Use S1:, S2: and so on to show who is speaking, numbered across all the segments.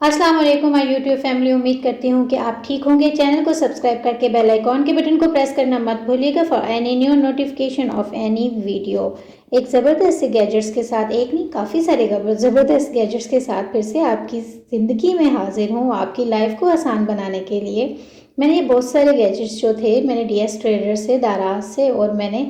S1: अस्सलाम वालेकुम my YouTube family. उम्मीद करती हूँ कि आप ठीक होंगे। चैनल को सब्सक्राइब करके बेल आइकॉन के बटन को प्रेस करना मत भूलिएगा for any new notification of any video. एक ज़बरदस्त से गैजेट्स के साथ, एक नहीं काफ़ी सारे ज़बरदस्त गैजेट्स के साथ फिर से आपकी ज़िंदगी में हाजिर हूँ, आपकी लाइफ को आसान बनाने के लिए। मैंने ये बहुत सारे गैजेट्स जो थे मैंने DS ट्रेडर से, दाराज से, और मैंने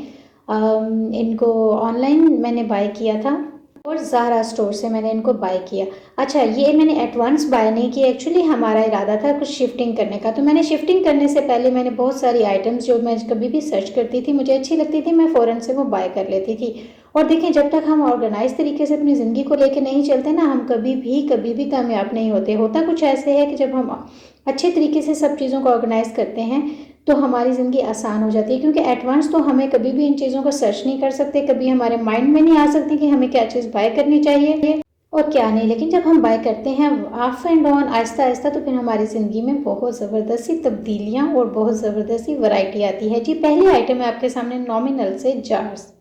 S1: इनको ऑनलाइन मैंने बाय किया था और ज़ारा स्टोर से मैंने इनको बाय किया। अच्छा, ये मैंने एडवांस बाय नहीं किया, एक्चुअली हमारा इरादा था कुछ शिफ्टिंग करने का। तो मैंने शिफ्टिंग करने से पहले मैंने बहुत सारी आइटम्स जो मैं कभी भी सर्च करती थी, मुझे अच्छी लगती थी, मैं फ़ौरन से वो बाय कर लेती थी। और देखें, जब तक हम ऑर्गेनाइज तरीके से अपनी ज़िंदगी को लेकर नहीं चलते ना, हम कभी भी कामयाब नहीं होते। होता कुछ ऐसे है कि जब हम अच्छे तरीके से सब चीज़ों को ऑर्गेनाइज करते हैं तो हमारी ज़िंदगी आसान हो जाती है, क्योंकि एडवांस तो हमें कभी भी इन चीज़ों को सर्च नहीं कर सकते, कभी हमारे माइंड में नहीं आ सकती कि हमें क्या चीज़ बाय करनी चाहिए और क्या नहीं। लेकिन जब हम बाय करते हैं of and on, Aahista Aahista, तो फिर हमारी ज़िंदगी में बहुत ज़बरदस्त सी तब्दीलियाँ और बहुत ज़बरदस्त सी वैरायटी आती है। जी, पहली आइटम है आपके सामने नॉमिनल से जार्स।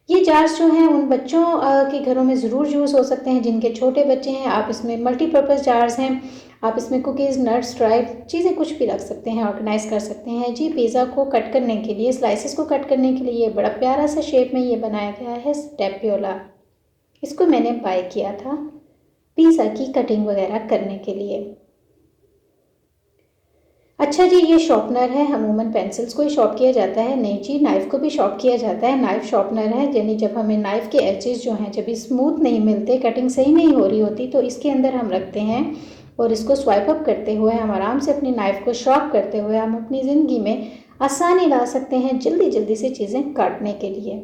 S1: ये जार्स जो हैं उन बच्चों के घरों में ज़रूर यूज़ हो सकते हैं जिनके छोटे बच्चे हैं। आप इसमें मल्टीपर्पज़ जार्स हैं, आप इसमें कुकीज़, नट्स, ड्राई चीज़ें कुछ भी रख सकते हैं, ऑर्गेनाइज़ कर सकते हैं। जी, पिज़्ज़ा को कट करने के लिए, स्लाइसेस को कट करने के लिए ये बड़ा प्यारा सा शेप में ये बनाया गया है स्टेप्योला। इसको मैंने बाय किया था पिज़्ज़ा की कटिंग वगैरह करने के लिए। अच्छा जी, ये शॉर्पनर है। अमूमन पेंसिल्स को ही शॉर्प किया जाता है। नहीं जी, नाइफ़ को भी शॉर्प किया जाता है। नाइफ़ शॉर्पनर है, यानी जब हमें नाइफ़ के एजेस जो हैं जब स्मूथ नहीं मिलते, कटिंग सही नहीं हो रही होती, तो इसके अंदर हम रखते हैं और इसको स्वाइप अप करते हुए हम आराम से अपनी नाइफ़ को शॉर्प करते हुए हम अपनी ज़िंदगी में आसानी ला सकते हैं जल्दी जल्दी से चीज़ें काटने के लिए।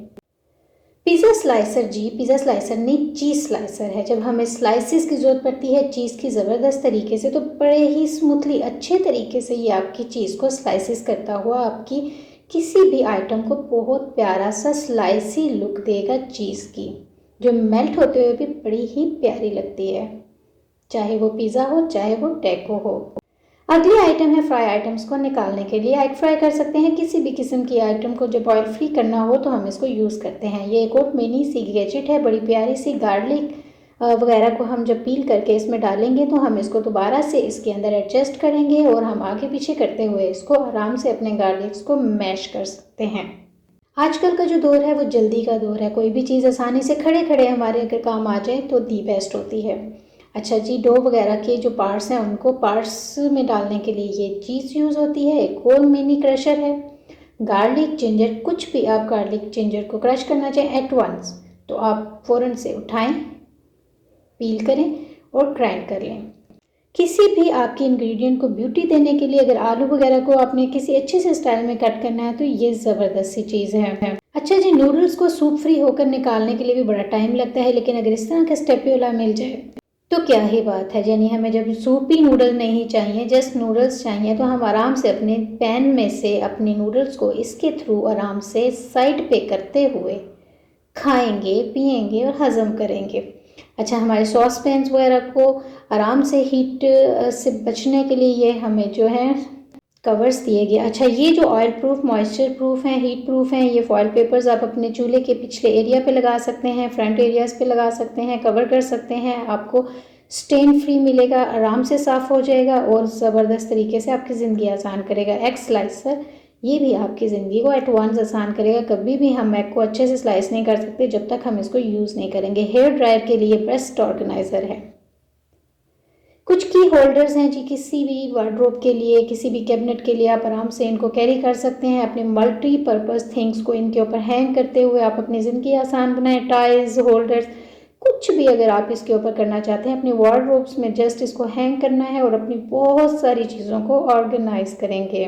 S1: पिज़्ज़ा स्लाइसर, जी पिज़्ज़ा स्लाइसर नहीं, चीज़ स्लाइसर है। जब हमें स्लाइसिस की ज़रूरत पड़ती है चीज़ की ज़बरदस्त तरीके से, तो बड़े ही स्मूथली अच्छे तरीके से ये आपकी चीज़ को स्लाइसिस करता हुआ आपकी किसी भी आइटम को बहुत प्यारा सा स्लाइसी लुक देगा चीज़ की, जो मेल्ट होते हुए भी बड़ी ही प्यारी लगती है, चाहे वो पिज़्ज़ा हो चाहे वो टैको हो। अगली आइटम है फ्राई आइटम्स को निकालने के लिए। एग फ्राई कर सकते हैं किसी भी किस्म की आइटम को, जब ऑयल फ्री करना हो तो हम इसको यूज़ करते हैं। ये एक और मिनी सी गैजेट है, बड़ी प्यारी सी। गार्लिक वगैरह को हम जब पील करके इसमें डालेंगे तो हम इसको दोबारा से इसके अंदर एडजस्ट करेंगे और हम आगे पीछे करते हुए इसको आराम से अपने गार्लिक्स को मैश कर सकते हैं। आजकल का जो दौर है वो जल्दी का दौर है, कोई भी चीज़ आसानी से खड़े खड़े हमारे अगर काम आ जाए तो दी बेस्ट होती है। अच्छा जी, डो वगैरह के जो पार्ट्स हैं उनको पार्ट्स में डालने के लिए ये चीज़ यूज़ होती है। एक और मिनी क्रशर है। गार्लिक, जिंजर, कुछ भी आप गार्लिक जिंजर को क्रश करना चाहें एट वंस तो आप फ़ौरन से उठाएं, पील करें और ग्राइंड कर लें। किसी भी आपकी इंग्रेडिएंट को ब्यूटी देने के लिए अगर आलू वगैरह को आपने किसी अच्छे से स्टाइल में कट करना है तो ये ज़बरदस्त सी चीज़ है। अच्छा जी, नूडल्स को सूप फ्री होकर निकालने के लिए भी बड़ा टाइम लगता है, लेकिन अगर इस तरह का स्टेप्योला मिल जाए तो क्या ही बात है। यानी हमें जब सूपी नूडल नहीं चाहिए, जस्ट नूडल्स चाहिए, तो हम आराम से अपने पैन में से अपनी नूडल्स को इसके थ्रू आराम से साइड पे करते हुए खाएंगे, पिएंगे और हज़म करेंगे। अच्छा, हमारे सॉस पैन्स वगैरह को आराम से हीट से बचने के लिए ये हमें जो है कवर्स दिए गए। अच्छा, ये जो ऑयल प्रूफ, मॉइस्चर प्रूफ हैं, हीट प्रूफ हैं, ये फॉयल पेपर्स आप अपने चूल्हे के पिछले एरिया पे लगा सकते हैं, फ्रंट एरियाज़ पे लगा सकते हैं, कवर कर सकते हैं। आपको स्टेन फ्री मिलेगा, आराम से साफ़ हो जाएगा और ज़बरदस्त तरीके से आपकी ज़िंदगी आसान करेगा। एग स्लाइसर, ये भी आपकी ज़िंदगी को एट वंस आसान करेगा। कभी भी हम एग को अच्छे से स्लाइस नहीं कर सकते जब तक हम इसको यूज़ नहीं करेंगे। हेयर ड्रायर के लिए बेस्ट ऑर्गेनाइज़र है। कुछ की होल्डर्स हैं जी, किसी भी वार्डरोब के लिए, किसी भी कैबिनेट के लिए आप आराम से इनको कैरी कर सकते हैं। अपने मल्टीपर्पज़ थिंग्स को इनके ऊपर हैंग करते हुए आप अपनी ज़िंदगी आसान बनाएं। टाइज, होल्डर्स, कुछ भी अगर आप इसके ऊपर करना चाहते हैं, अपने वार्डरोब्स में जस्ट इसको हैंग करना है और अपनी बहुत सारी चीज़ों को ऑर्गेनाइज करेंगे,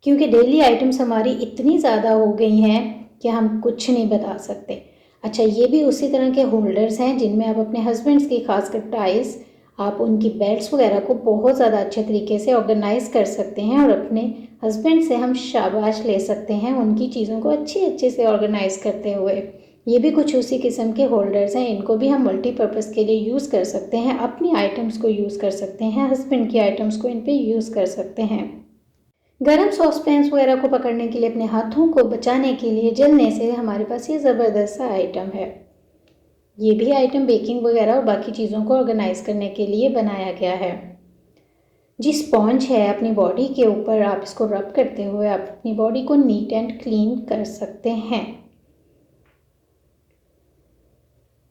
S1: क्योंकि डेली आइटम्स हमारी इतनी ज़्यादा हो गई हैं कि हम कुछ नहीं बता सकते। अच्छा, ये भी उसी तरह के होल्डर्स हैं जिनमें आप अपने हस्बैंड्स की, खासकर टाइज, आप उनकी बेल्ट्स वगैरह को बहुत ज़्यादा अच्छे तरीके से ऑर्गेनाइज कर सकते हैं और अपने हस्बैंड से हम शाबाश ले सकते हैं उनकी चीज़ों को अच्छे से ऑर्गेनाइज करते हुए। ये भी कुछ उसी किस्म के होल्डर्स हैं, इनको भी हम मल्टीपर्पज़ के लिए यूज़ कर सकते हैं। अपनी आइटम्स को यूज़ कर सकते हैं, हस्बैंड की आइटम्स को इन पर यूज़ कर सकते हैं। गरम सॉस पैन्स वगैरह को पकड़ने के लिए, अपने हाथों को बचाने के लिए जलने से, हमारे पास ये ज़बरदस्त सा आइटम है। ये भी आइटम बेकिंग वगैरह और बाकी चीज़ों को ऑर्गेनाइज करने के लिए बनाया गया है। जी स्पॉन्ज है, अपनी बॉडी के ऊपर आप इसको रब करते हुए आप अपनी बॉडी को नीट एंड क्लीन कर सकते हैं।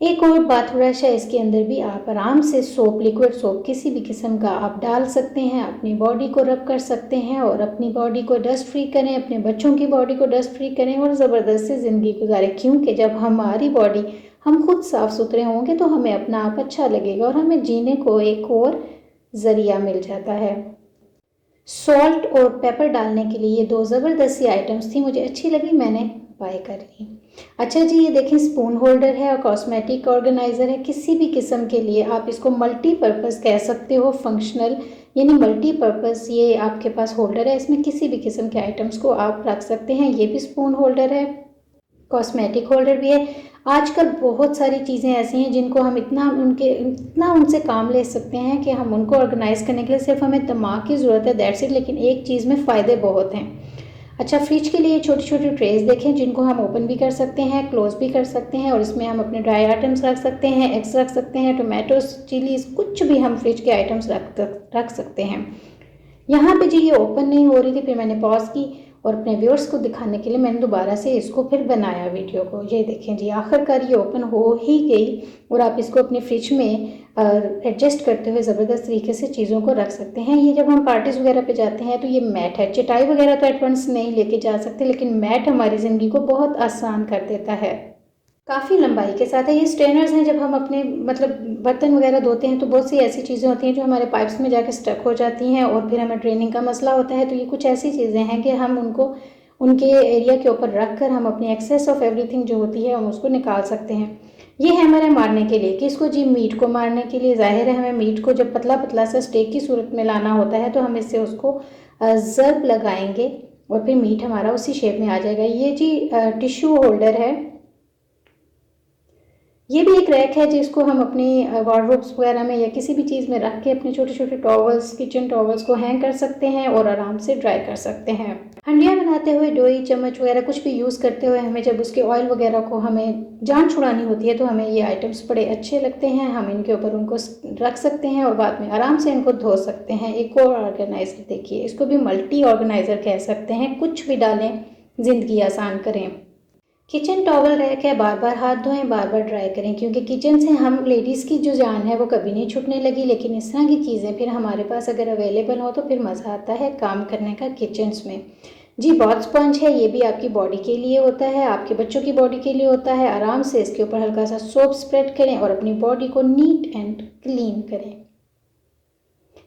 S1: एक और बात ब्रश है, इसके अंदर भी आप आराम से सोप, लिक्विड सोप किसी भी किस्म का आप डाल सकते हैं, अपनी बॉडी को रब कर सकते हैं और अपनी बॉडी को डस्ट फ्री करें, अपने बच्चों की बॉडी को डस्ट फ्री करें और ज़बरदस्त से ज़िंदगी गुजारें। क्योंकि जब हमारी बॉडी, हम खुद साफ़ सुथरे होंगे तो हमें अपना आप अच्छा लगेगा और हमें जीने को एक और ज़रिया मिल जाता है। सॉल्ट और पेपर डालने के लिए ये दो ज़बरदस्त सी आइटम्स थी, मुझे अच्छी लगी, मैंने बाय कर ली। अच्छा जी, ये देखें स्पून होल्डर है और कॉस्मेटिक ऑर्गेनाइज़र है। किसी भी किस्म के लिए आप इसको मल्टीपर्पज़ कह सकते हो, फंक्शनल यानी मल्टीपर्पज़ ये आपके पास होल्डर है। इसमें किसी भी किस्म के आइटम्स को आप रख सकते हैं। ये भी स्पून होल्डर है, कॉस्मेटिक होल्डर भी है। आजकल बहुत सारी चीज़ें ऐसी हैं जिनको हम इतना उनसे काम ले सकते हैं कि हम उनको ऑर्गेनाइज़ करने के लिए सिर्फ हमें दिमाग की ज़रूरत है, दैट्स इट। लेकिन एक चीज़ में फ़ायदे बहुत हैं। अच्छा, फ्रिज के लिए छोटी छोटी ट्रेज देखें जिनको हम ओपन भी कर सकते हैं, क्लोज भी कर सकते हैं और इसमें हम अपने ड्राई आइटम्स रख सकते हैं, एग्स रख सकते हैं, टोमेटोज, चिलीज़, कुछ भी हम फ्रिज के आइटम्स रख सकते हैं। यहाँ पे जी ये ओपन नहीं हो रही थी, फिर मैंने पॉज की और अपने व्यूअर्स को दिखाने के लिए मैंने दोबारा से इसको फिर बनाया वीडियो को। ये देखें जी, आखिरकार ये ओपन हो ही गई और आप इसको अपने फ्रिज में एडजस्ट करते हुए ज़बरदस्त तरीके से चीज़ों को रख सकते हैं। ये जब हम पार्टीज़ वगैरह पे जाते हैं तो ये मैट है, चटाई वगैरह तो एडवांस नहीं लेके जा सकते, लेकिन मैट हमारी ज़िंदगी को बहुत आसान कर देता है। काफ़ी लंबाई के साथ है। ये स्ट्रेनर्स हैं, जब हम अपने मतलब बर्तन वगैरह धोते हैं तो बहुत सी ऐसी चीज़ें होती हैं जो हमारे पाइप्स में जाके स्टक हो जाती हैं और फिर हमें ड्रेनिंग का मसला होता है। तो ये कुछ ऐसी चीज़ें हैं कि हम उनको उनके एरिया के ऊपर रख कर हम अपनी एक्सेस ऑफ एवरीथिंग जो होती है हम उसको निकाल सकते हैं। ये है हमारे मारने के लिए, किसको जी, मीट को मारने के लिए। ज़ाहिर है हमें मीट को जब पतला पतला सा स्टेक की सूरत में लाना होता है तो हम इससे उसको ज़र्ब लगाएंगे और फिर मीट हमारा उसी शेप में आ जाएगा। ये जी टिश्यू होल्डर है। ये भी एक रैक है जिसको हम अपनी वार्डरोब्स वगैरह में या किसी भी चीज़ में रख के अपने छोटे छोटे टॉवल्स, किचन टॉवल्स को हैंग कर सकते हैं और आराम से ड्राई कर सकते हैं। हंडिया बनाते हुए डोई, चम्मच वगैरह कुछ भी यूज़ करते हुए हमें जब उसके ऑयल वगैरह को हमें जान छुड़ानी होती है तो हमें ये आइटम्स बड़े अच्छे लगते हैं। हम इनके ऊपर उनको रख सकते हैं और बाद में आराम से इनको धो सकते हैं। एक और ऑर्गेनाइज़र देखिए, इसको भी मल्टी ऑर्गेनाइज़र कह सकते हैं। कुछ भी डालें, ज़िंदगी आसान करें। किचन टॉवल रैक है, बार बार हाथ धोएं, बार बार ड्राई करें, क्योंकि किचन से हम लेडीज़ की जो जान है वो कभी नहीं छूटने लगी। लेकिन इस तरह की चीज़ें फिर हमारे पास अगर अवेलेबल हो तो फिर मज़ा आता है काम करने का किचन्स में। जी बॉथ स्पंज है, ये भी आपकी बॉडी के लिए होता है, आपके बच्चों की बॉडी के लिए होता है। आराम से इसके ऊपर हल्का सा सोप स्प्रेड करें और अपनी बॉडी को नीट एंड क्लीन करें।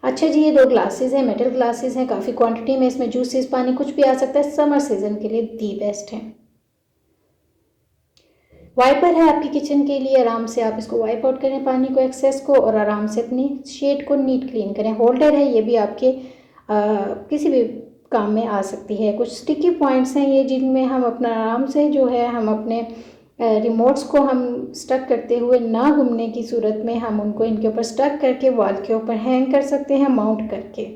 S1: अच्छा जी, ये दो ग्लासेस हैं, मेटल ग्लासेस हैं, काफ़ी क्वांटिटी में इसमें जूसेस, पानी कुछ भी आ सकता है। समर सीजन के लिए दी बेस्ट है। वाइपर है आपकी किचन के लिए, आराम से आप इसको वाइप आउट करें पानी को, एक्सेस को, और आराम से अपनी शेड को नीट क्लीन करें। होल्डर है, ये भी आपके किसी भी काम में आ सकती है। कुछ स्टिकी पॉइंट्स हैं ये जिनमें हम अपना आराम से जो है हम अपने रिमोट्स को हम स्टक करते हुए ना घूमने की सूरत में हम उनको इनके ऊपर स्टक करके वॉल के ऊपर हैंग कर सकते हैं, माउंट करके।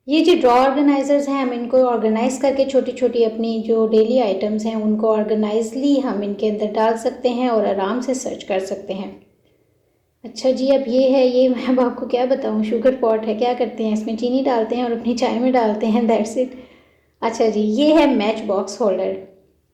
S1: ये जो ड्रॉ ऑर्गेनाइजर्स हैं, हम इनको ऑर्गेनाइज करके छोटी छोटी अपनी जो डेली आइटम्स हैं उनको ऑर्गेनाइजली हम इनके अंदर डाल सकते हैं और आराम से सर्च कर सकते हैं। अच्छा जी, अब ये है, ये मैं अब आपको क्या बताऊँ, शुगर पॉट है। क्या करते हैं, इसमें चीनी डालते हैं और अपनी चाय में डालते हैं, दैट्स इट। अच्छा जी, ये है मैच बॉक्स होल्डर।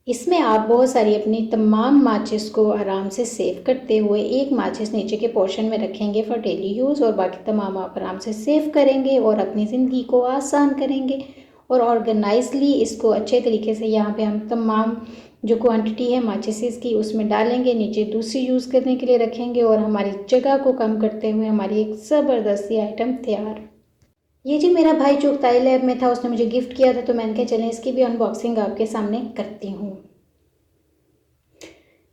S1: इसमें आप बहुत सारी अपनी तमाम माचिस को आराम से सेव करते हुए एक माचिस नीचे के पोर्शन में रखेंगे फॉर डेली यूज़ और बाकी तमाम आप आराम से सेव करेंगे और अपनी ज़िंदगी को आसान करेंगे और ऑर्गेनाइजली इसको अच्छे तरीके से यहाँ पे हम तमाम जो क्वांटिटी है माचिस की उसमें डालेंगे, नीचे दूसरी यूज़ करने के लिए रखेंगे और हमारी जगह को कम करते हुए हमारी एक ज़बरदस्त सी आइटम तैयार। ये जी मेरा भाई चुगताई लैब में था, उसने मुझे गिफ्ट किया था तो मैंने कहा चलें इसकी भी अनबॉक्सिंग आपके सामने करती हूँ।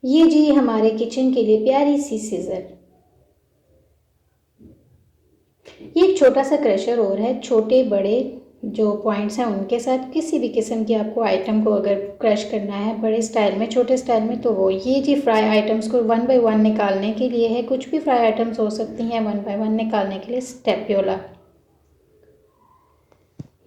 S1: ये जी हमारे किचन के लिए प्यारी सी सीजर। ये एक छोटा सा क्रशर और है, छोटे बड़े जो पॉइंट्स हैं उनके साथ किसी भी किस्म की आपको आइटम को अगर क्रश करना है बड़े स्टाइल में, छोटे स्टाइल में, तो वो ये जी फ्राई आइटम्स को 1 बाय 1 निकालने के लिए है। कुछ भी फ्राई आइटम्स हो सकती हैं 1 बाय 1 निकालने के लिए। स्टेप्योला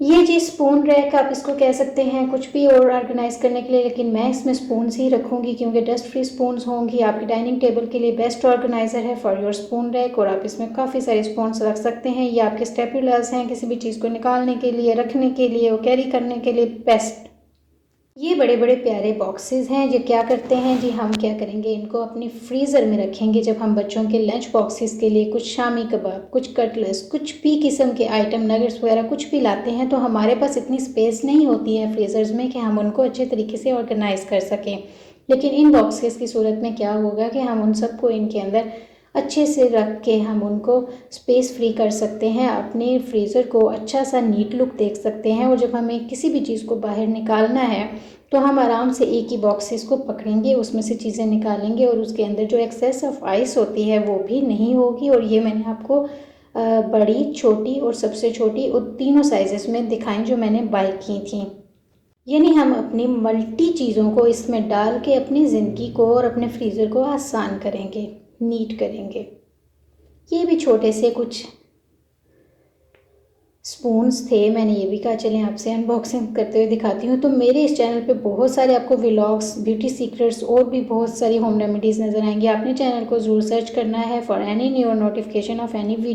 S1: ये जी स्पून रैक आप इसको कह सकते हैं कुछ भी और ऑर्गेनाइज़ करने के लिए, लेकिन मैं इसमें स्पून्स ही रखूँगी क्योंकि डस्ट फ्री स्पून्स होंगी। आपकी डाइनिंग टेबल के लिए बेस्ट ऑर्गेनाइज़र है फॉर योर स्पून रैक, और आप इसमें काफ़ी सारे स्पून्स रख सकते हैं। ये आपके स्टेपुलर्स हैं, किसी भी चीज़ को निकालने के लिए, रखने के लिए और कैरी करने के लिए बेस्ट। ये बड़े बड़े प्यारे बॉक्सेस हैं जो क्या करते हैं जी, हम क्या करेंगे इनको अपनी फ्रीज़र में रखेंगे। जब हम बच्चों के लंच बॉक्सेस के लिए कुछ शामी कबाब, कुछ कटलेस, कुछ भी किस्म के आइटम, नगेट्स वगैरह कुछ भी लाते हैं तो हमारे पास इतनी स्पेस नहीं होती है फ्रीज़र्स में कि हम उनको अच्छे तरीके से ऑर्गेनाइज़ कर सकें। लेकिन इन बॉक्सेस की सूरत में क्या होगा कि हम उन सबको इनके अंदर अच्छे से रख के हम उनको स्पेस फ्री कर सकते हैं, अपने फ्रीज़र को अच्छा सा नीट लुक देख सकते हैं। और जब हमें किसी भी चीज़ को बाहर निकालना है तो हम आराम से एक ही बॉक्सेस को पकड़ेंगे, उसमें से चीज़ें निकालेंगे और उसके अंदर जो एक्सेस ऑफ आइस होती है वो भी नहीं होगी। और ये मैंने आपको बड़ी, छोटी और सबसे छोटी और तीनों साइज़ेस में दिखाई जो मैंने बाय की थी। यानी हम अपनी मल्टी चीज़ों को इसमें डाल के अपनी ज़िंदगी को और अपने फ्रीज़र को आसान करेंगे, नीट करेंगे। ये भी छोटे से कुछ स्पून्स थे, मैंने ये भी कहा चलें आपसे अनबॉक्सिंग करते हुए दिखाती हूँ। तो मेरे इस चैनल पे बहुत सारे आपको व्लॉग्स, ब्यूटी सीक्रेट्स और भी बहुत सारी होम रेमेडीज़ नज़र आएंगी। आपने चैनल को ज़रूर सर्च करना है for any new notification of any video.